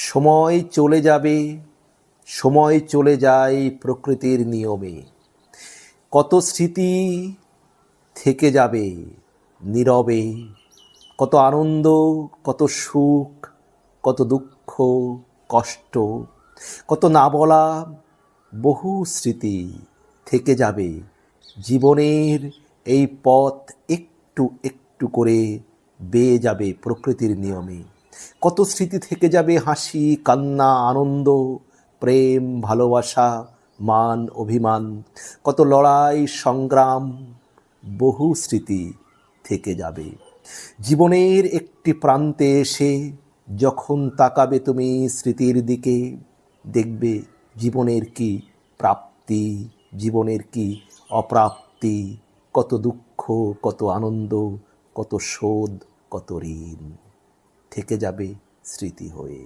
সময় চলে যাবে, সময় চলে যায় প্রকৃতির নিয়মে। কত স্মৃতি থেকে যাবে নীরবে, কত আনন্দ, কত সুখ, কত দুঃখ, কষ্ট, কত না বলা বহু স্মৃতি থেকে যাবে। জীবনের এই পথ একটু একটু করে বেয়ে যাবে প্রকৃতির নিয়মে। কত স্মৃতি থেকে যাবে, হাসি, কান্না, আনন্দ, প্রেম, ভালোবাসা, মান, অভিমান, কত লড়াই, সংগ্রাম, বহু স্মৃতি থেকে যাবে। জীবনের একটি প্রান্তে এসে যখন তাকাবে তুমি স্মৃতির দিকে, দেখবে জীবনের কি প্রাপ্তি, জীবনের কি অপ্রাপ্তি, কত দুঃখ, কত আনন্দ, কত শোধ, কত ঋণ থেকে যাবে স্মৃতি হয়ে।